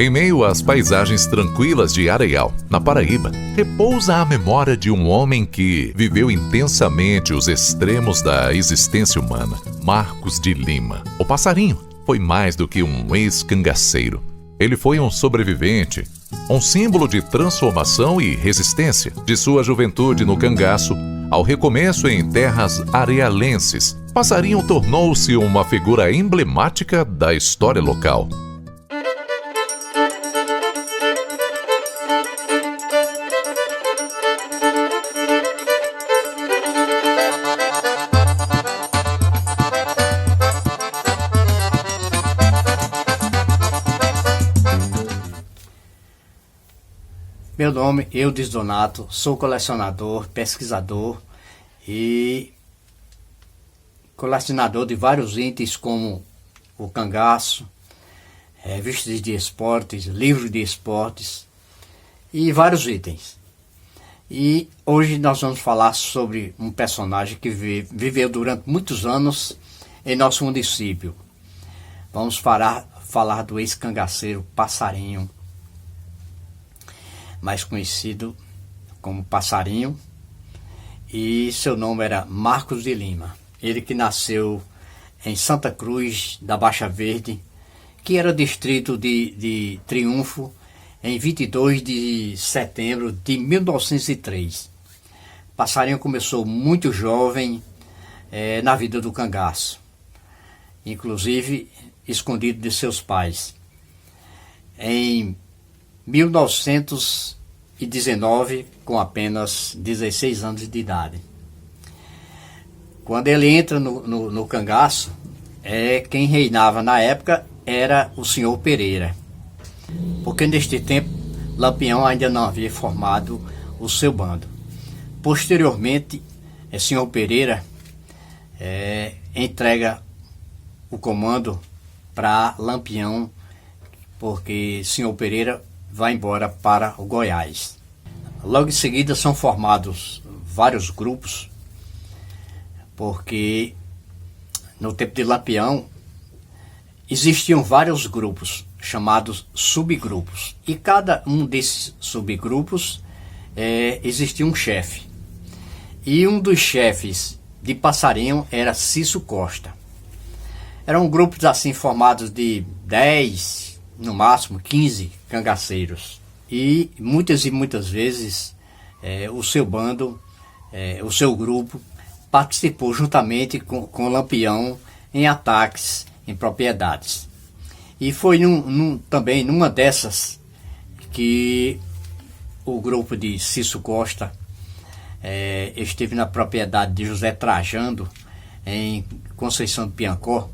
Em meio às paisagens tranquilas de Areial, na Paraíba, repousa a memória de um homem que viveu intensamente os extremos da existência humana, Marcos de Lima. O passarinho foi mais do que um ex-cangaceiro. Ele foi um sobrevivente, um símbolo de transformação e resistência. De sua juventude no cangaço ao recomeço em terras arealenses, Passarinho tornou-se uma figura emblemática da história local. Meu nome é Eudes Donato, sou colecionador, pesquisador e colecionador de vários itens como o cangaço, revistas de esportes, livros de esportes e vários itens. E hoje nós vamos falar sobre um personagem que viveu durante muitos anos em nosso município. Vamos falar do ex-cangaceiro Passarinho, mais conhecido como Passarinho, e seu nome era Marcos de Lima. Ele que nasceu em Santa Cruz da Baixa Verde, que era distrito de Triunfo, em 22 de setembro de 1903. Passarinho começou muito jovem na vida do cangaço, inclusive escondido de seus pais. Em 1919, com apenas 16 anos de idade. Quando ele entra no cangaço, quem reinava na época era o senhor Pereira, porque neste tempo Lampião ainda não havia formado o seu bando. Posteriormente, o senhor Pereira entrega o comando para Lampião, porque o senhor Pereira vai embora para o Goiás. Logo em seguida são formados vários grupos, porque no tempo de Lampião existiam vários grupos chamados subgrupos, e cada um desses subgrupos existia um chefe, e um dos chefes de Passarinho era Cício Costa. Eram grupos assim formados de 10, no máximo 15 cangaceiros, e muitas vezes o seu bando, o seu grupo participou juntamente com Lampião em ataques em propriedades. E foi também numa dessas que o grupo de Cício Costa esteve na propriedade de José Trajano, em Conceição de Piancó,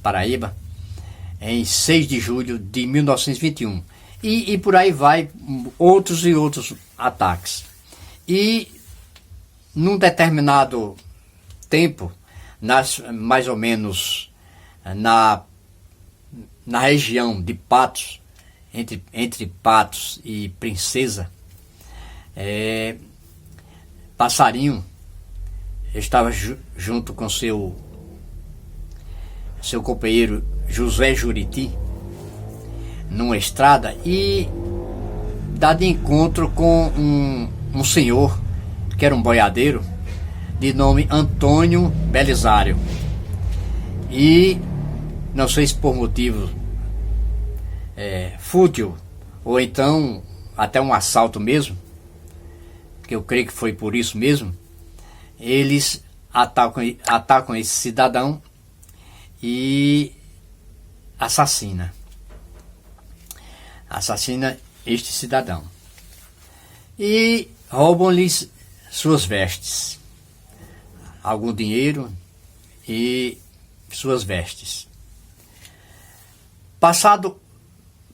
Paraíba, em 6 de julho de 1921. E por aí vai outros e outros ataques. E num determinado tempo, mais ou menos na região de Patos, entre Patos e Princesa, Passarinho estava junto com seu companheiro José Juriti numa estrada, e dá de encontro com um senhor que era um boiadeiro de nome Antônio Belisário. E não sei se por motivo fútil ou então até um assalto mesmo, que eu creio que foi por isso mesmo, eles atacam esse cidadão e assassina este cidadão e roubam-lhes suas vestes, algum dinheiro e suas vestes. Passado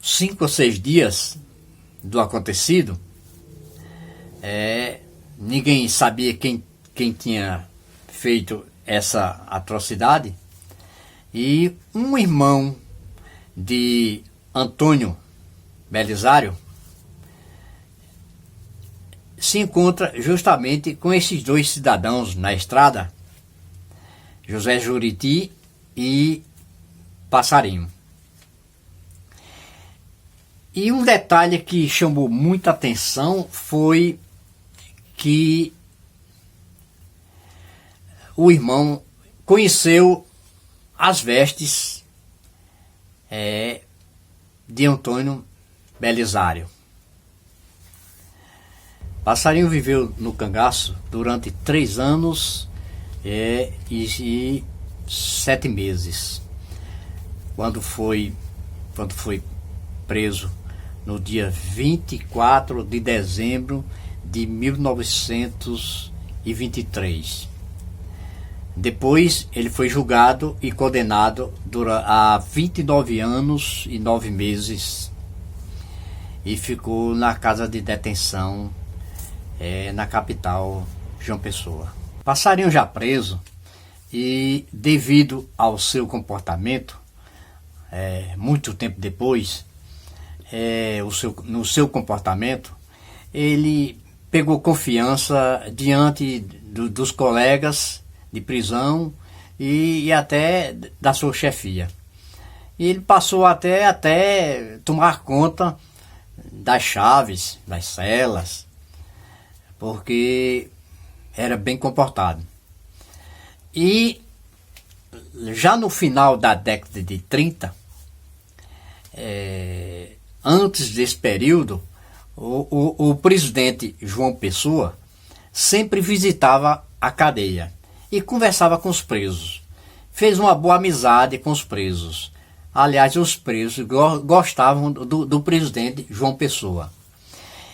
5 ou 6 dias do acontecido, ninguém sabia quem tinha feito essa atrocidade, e um irmão de Antônio Belisário se encontra justamente com esses dois cidadãos na estrada, José Juriti e Passarinho. E um detalhe que chamou muita atenção foi que o irmão conheceu as vestes de Antônio Belisário. Passarinho viveu no cangaço durante 3 anos e 7 meses. Quando foi preso no dia 24 de dezembro de 1923. Depois ele foi julgado e condenado a 29 anos e 9 meses e ficou na casa de detenção na capital, João Pessoa. Passarinho já preso e devido ao seu comportamento, muito tempo depois, no seu comportamento, ele pegou confiança diante dos colegas de prisão e até da sua chefia. E ele passou até tomar conta das chaves, das celas, porque era bem comportado. E já no final da década de 30, antes desse período, o presidente João Pessoa sempre visitava a cadeia e conversava com os presos. Fez uma boa amizade com os presos. Aliás, os presos gostavam do presidente João Pessoa.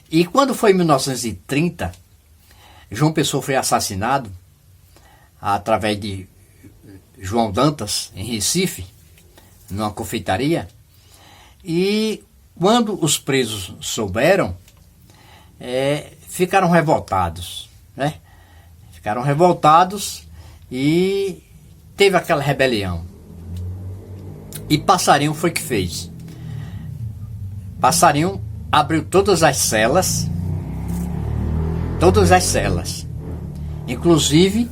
E quando foi em 1930, João Pessoa foi assassinado através de João Dantas, em Recife, numa confeitaria. E quando os presos souberam, ficaram revoltados, né? Ficaram revoltados e teve aquela rebelião. E Passarinho foi que fez. Passarinho abriu todas as celas, inclusive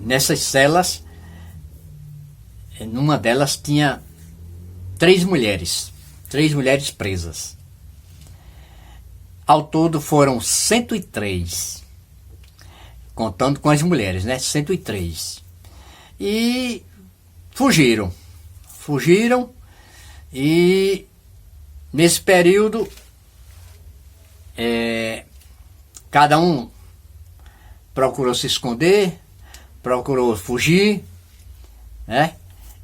nessas celas, numa delas tinha 3 mulheres presas. Ao todo foram 103, contando com as mulheres, né? 103. E fugiram e nesse período cada um procurou se esconder, procurou fugir, né?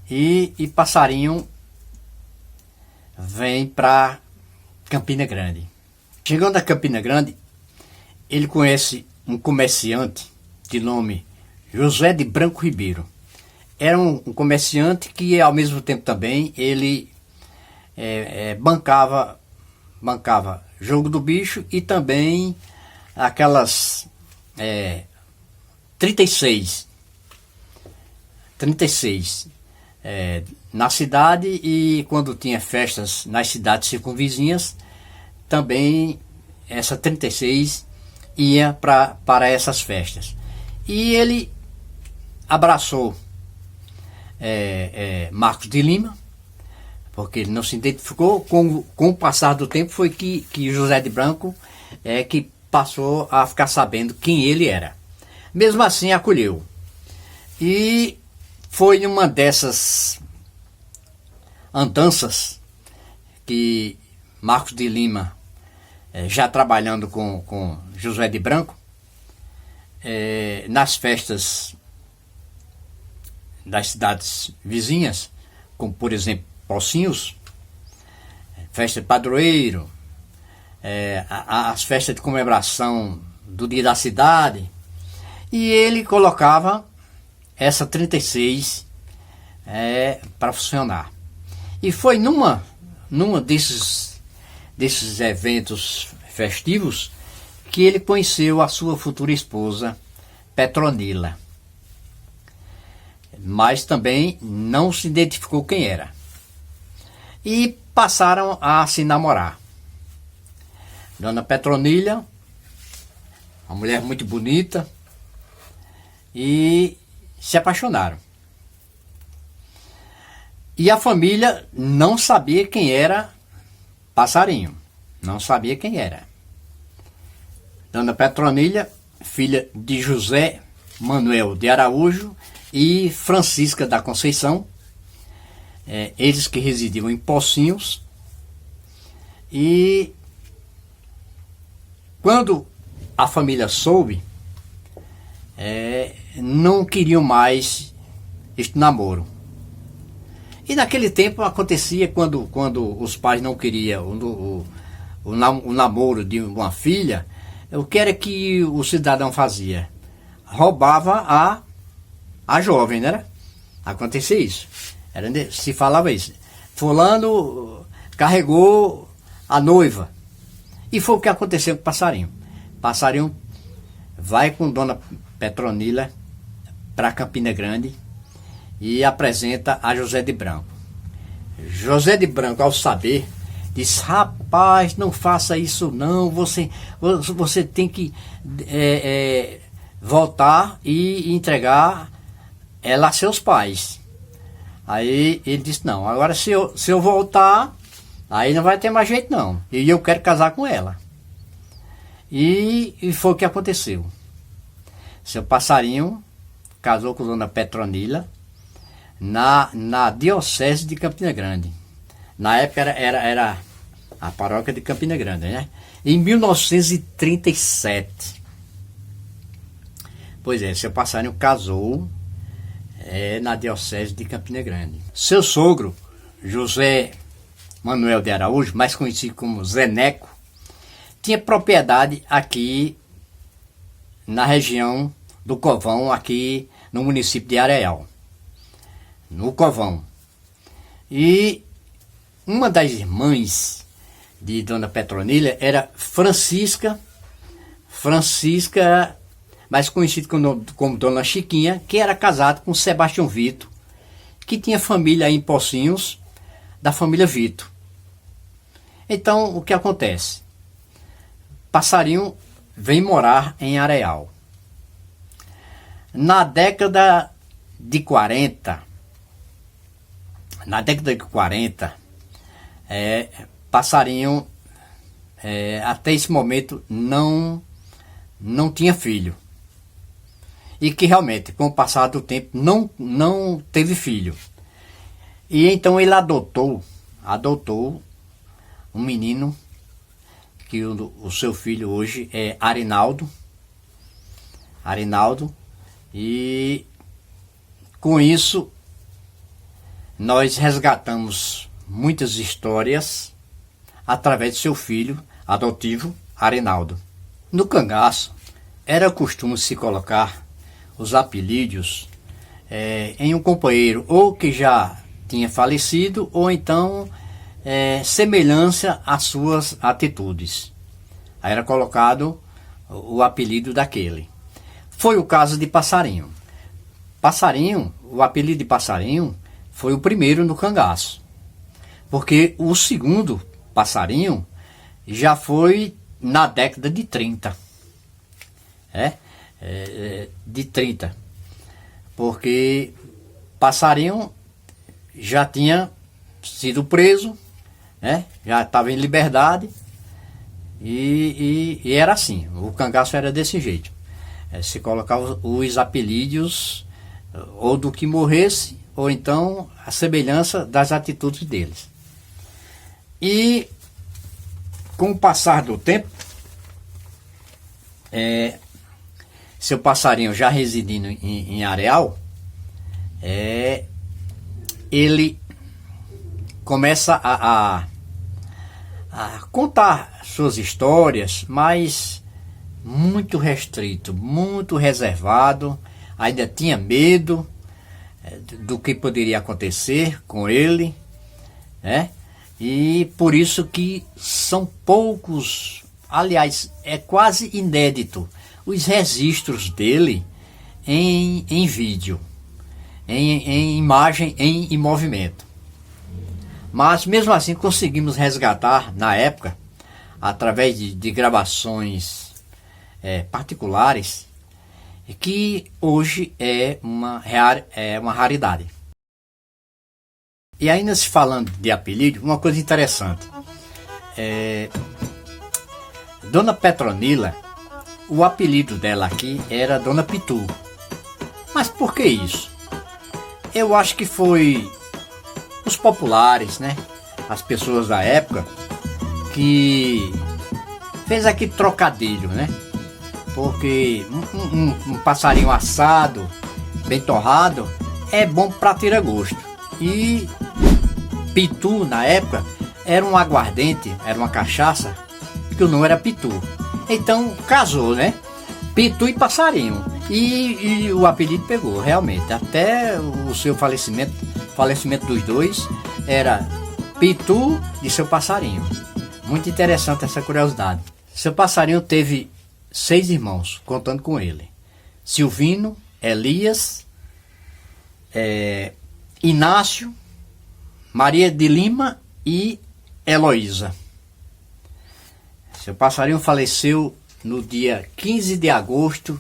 E Passarinho vem para Campina Grande. Chegando a Campina Grande, ele conhece um comerciante de nome José de Branco Ribeiro. Era um comerciante que, ao mesmo tempo também, ele bancava jogo do bicho e também aquelas 36 na cidade, e quando tinha festas nas cidades circunvizinhas, também essa 36 ia para essas festas. E ele abraçou Marcos de Lima, porque ele não se identificou. Com o passar do tempo foi que José de Branco que passou a ficar sabendo quem ele era. Mesmo assim, acolheu. E foi numa dessas andanças que Marcos de Lima, já trabalhando com José de Branco, nas festas das cidades vizinhas, como por exemplo Pocinhos, festa de padroeiro, as festas de comemoração do dia da cidade, e ele colocava essa 36 para funcionar. E foi numa desses eventos festivos que ele conheceu a sua futura esposa, Petronila. Mas também não se identificou quem era. E passaram a se namorar. Dona Petronila, uma mulher muito bonita, e se apaixonaram. E a família não sabia quem era Passarinho. Não sabia quem era. Dona Petronila, filha de José Manuel de Araújo e Francisca da Conceição, eles que residiam em Pocinhos. E quando a família soube, não queriam mais este namoro. E naquele tempo acontecia quando os pais não queriam o namoro de uma filha, o que era que o cidadão fazia? Roubava a jovem, né? Acontecia isso. Se falava isso. Fulano carregou a noiva. E foi o que aconteceu com o Passarinho. Passarinho vai com Dona Petronila para Campina Grande e apresenta a José de Branco. José de Branco, ao saber, diz: rapaz, não faça isso não, você tem que voltar e entregar ela a seus pais. Aí ele disse: não, agora se eu voltar, aí não vai ter mais jeito não, e eu quero casar com ela. E foi o que aconteceu. Seu Passarinho casou com Dona Petronila na diocese de Campina Grande. Na época era a paróquia de Campina Grande, né? Em 1937. Pois é, seu Passarinho casou na diocese de Campina Grande. Seu sogro, José Manuel de Araújo, mais conhecido como Zé Neco, tinha propriedade aqui na região do Covão, aqui no município de Areal. No Covão. E uma das irmãs de Dona Petronila era Francisca, mais conhecida como Dona Chiquinha, que era casada com Sebastião Vito, que tinha família em Pocinhos, da família Vito. Então, o que acontece? Passarinho vem morar em Areal. Na década de 40, Passarinho, até esse momento, não tinha filho. E que realmente, com o passar do tempo, não teve filho. E então ele adotou um menino, que o seu filho hoje é Arinaldo, e com isso nós resgatamos muitas histórias através de seu filho adotivo, Arinaldo. No cangaço, era costume se colocar os apelídeos em um companheiro ou que já tinha falecido ou então semelhança às suas atitudes. Aí era colocado o apelido daquele. Foi o caso de Passarinho. O apelido de Passarinho foi o primeiro no cangaço. Porque o segundo Passarinho já foi na década de 30. De 30. Porque Passarinho já tinha sido preso, já estava em liberdade, e era assim, o cangaço era desse jeito. Se colocava os apelídeos ou do que morresse, ou então a semelhança das atitudes deles. E com o passar do tempo, seu Passarinho já residindo em Areal, ele começa a contar suas histórias, mas muito restrito, muito reservado, ainda tinha medo do que poderia acontecer com ele, e por isso que são poucos, aliás, é quase inédito, os registros dele em vídeo, em imagem, em movimento. Mas mesmo assim conseguimos resgatar na época, através de gravações particulares, que hoje é uma raridade. E ainda se falando de apelido, uma coisa interessante. Dona Petronila, o apelido dela aqui era Dona Pitu. Mas por que isso? Eu acho que foi os populares, né? As pessoas da época que fez aquele trocadilho, né? Porque um passarinho assado, bem torrado, é bom para tirar gosto. E Pitu, na época, era um aguardente, era uma cachaça, que o nome era Pitu. Então, casou, né? Pitu e passarinho. E o apelido pegou, realmente. Até o seu falecimento dos dois, era Pitu e seu passarinho. Muito interessante essa curiosidade. Seu passarinho teve 6 irmãos, contando com ele. Silvino, Elias, Inácio, Maria de Lima e Heloísa. Seu passarinho faleceu no dia 15 de agosto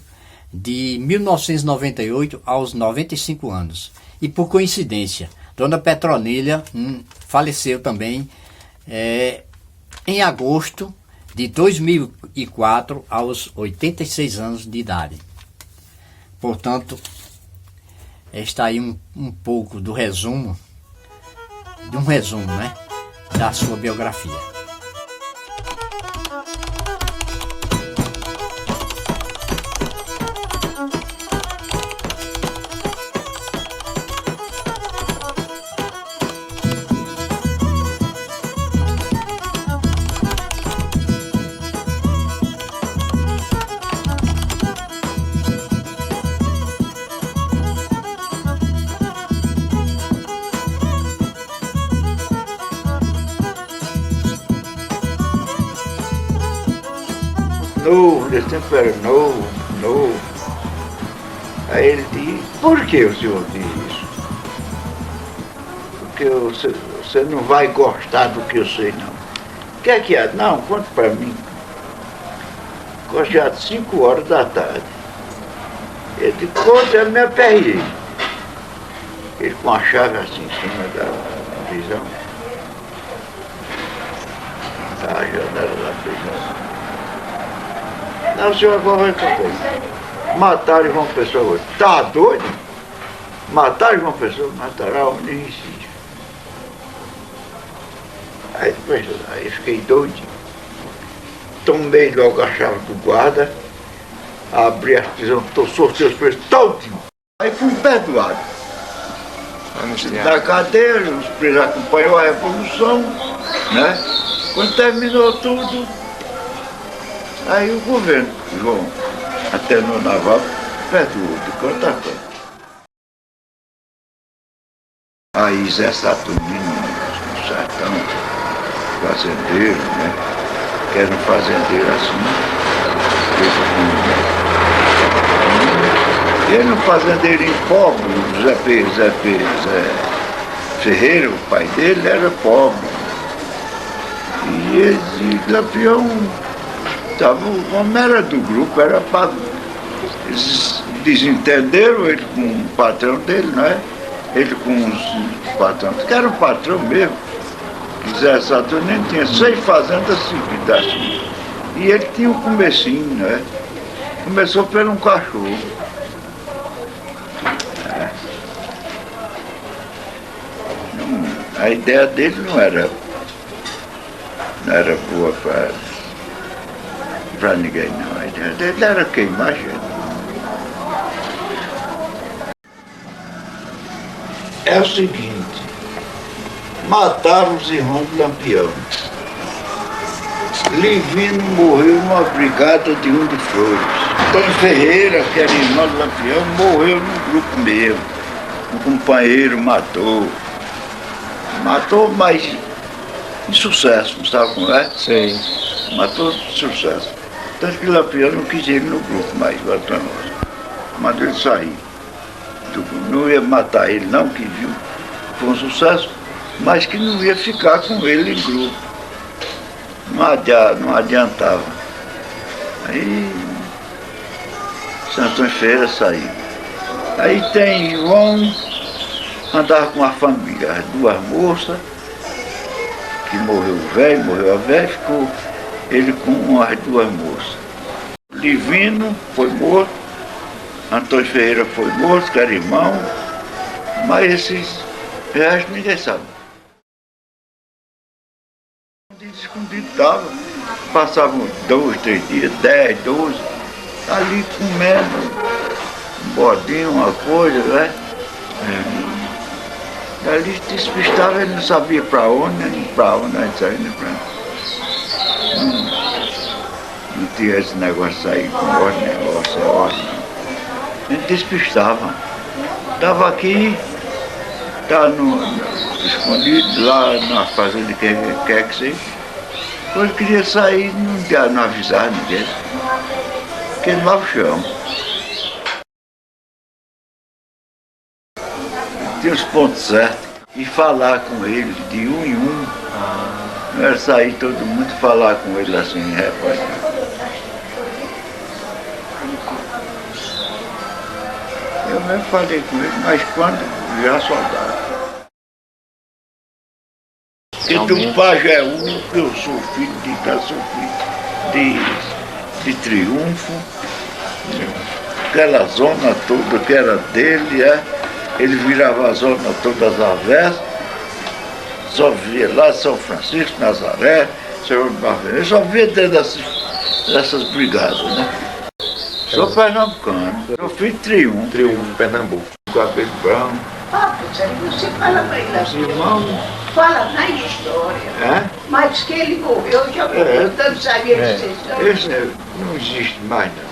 de 1998, aos 95 anos. E por coincidência, Dona Petronila faleceu também em agosto de 2004, aos 86 anos de idade. Portanto, está aí um pouco do resumo, né, da sua biografia. Novo, desse tempo era novo. Aí ele disse, por que o senhor diz isso? Porque você não vai gostar do que eu sei, não. O que é que é? Não, conta para mim. Já de 5 horas da tarde. Ele disse, conta, eu me aperrei. Ele com a chave assim em cima da prisão. Da janela da prisão. Não, o senhor agora vai contar. Mataram João Pessoa hoje. Tá doido? Mataram João Pessoa, mataram onde resiste. Aí depois, aí fiquei doidinho. Tomei logo a chave do guarda, abri a prisão, soltei os presos todinho. Aí fui perdoado. Da cadeia, os presos acompanhou a Revolução, né? Quando terminou tudo, aí o governo, João, até no naval, perdoou de conta a conta. Aí Zé Saturnino, no sertão, fazendeiro, né? Que era um fazendeiro assim, ele um fazendeirinho pobre, Zé Ferreira, o pai dele, era pobre. E esse Lampião, o homem era do grupo, era para. Eles desentenderam ele com o patrão dele, não é? Ele com os patrões, que era o patrão mesmo. Zé Saturnino tinha 6 fazendas seguidas assim. E ele tinha um comecinho, né? Começou por um cachorro. A ideia dele não era boa para ninguém, não. A ideia dele era queimar gente. É o seguinte, mataram os irmãos de Lampião. Livino morreu numa brigada de um de Flores. Antônio Ferreira, que era irmão de Lampião, morreu no grupo meu. Um companheiro matou. Matou, mas em sucesso, sabe como é? Sim. Matou de sucesso. Tanto que Lampião não quis ele no grupo mais, o Antônio. Mandou ele sair. Não ia matar ele não, que viu, foi um sucesso, mas que não ia ficar com ele em grupo. Não adiantava. Aí Antônio Ferreira saiu. Aí tem João andava com uma família, as duas moças, que morreu o velho, morreu a velha, ficou ele com as duas moças. Livino foi morto, Antônio Ferreira foi morto, que era irmão, mas esses restos ninguém sabe. Escondido estava, passavam 2, 3 dias, 10, 12, ali comendo um bodinho, uma coisa, né? Ali despistava, ele não sabia para onde, nem para onde, nem sair, nem para onde. Não tinha esse negócio de sair com ordem, não. Ele despistava. Estava aqui, estava escondido lá na fazenda de quem quer que seja. Quando queria sair, não avisar ninguém. Queimava o chão. Tinha os pontos certos e falar com eles de um em um. Não era sair todo mundo e falar com eles assim, rapaz. Eu mesmo falei com eles, mas quando já soldado. E do Pajeú, que eu sou filho de Triunfo, aquela zona toda que era dele, ele virava a zona toda das avessas, só via lá São Francisco, Nazaré, Senhor de Barbeiro, só via dentro dessas brigadas, né? Sou pernambucano, sou filho de Triunfo. Triunfo, Pernambuco. Cabelo branco. Você fala para ele Os irmãos. fala na história, mas que ele morreu, já morreu, tanto sabia de ser história. Esse não existe mais, não.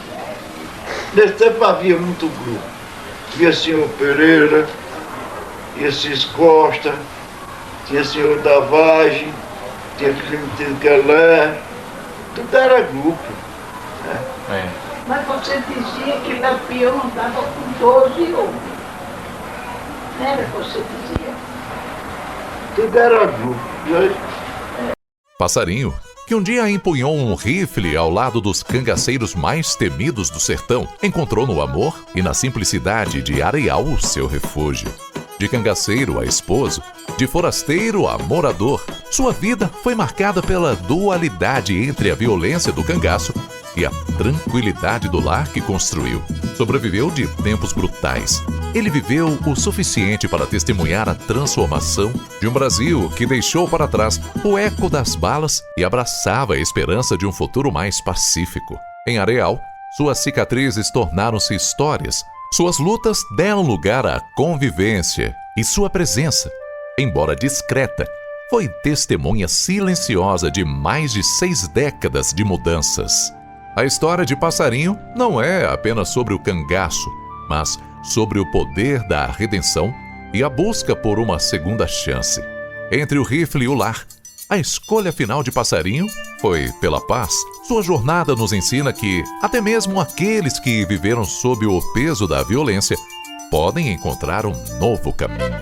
Nesse tempo havia muito grupo. Tinha senhor Pereira, tinha Cis Costa, tinha senhor Davage, tinha Clementino Keller, tudo era grupo. Né? Mas você dizia que Lampião andava com 12 homens. Não era que você dizia? Tudo era grupo. Passarinho, que um dia empunhou um rifle ao lado dos cangaceiros mais temidos do sertão, encontrou no amor e na simplicidade de Areal o seu refúgio. De cangaceiro a esposo, de forasteiro a morador, sua vida foi marcada pela dualidade entre a violência do cangaço e a tranquilidade do lar que construiu. Sobreviveu de tempos brutais. Ele viveu o suficiente para testemunhar a transformação de um Brasil que deixou para trás o eco das balas e abraçava a esperança de um futuro mais pacífico. Em Areal, suas cicatrizes tornaram-se histórias. Suas lutas deram lugar à convivência e sua presença, embora discreta, foi testemunha silenciosa de mais de 6 décadas de mudanças. A história de Passarinho não é apenas sobre o cangaço, mas sobre o poder da redenção e a busca por uma segunda chance. Entre o rifle e o lar, a escolha final de Passarinho foi pela paz. Sua jornada nos ensina que até mesmo aqueles que viveram sob o peso da violência podem encontrar um novo caminho.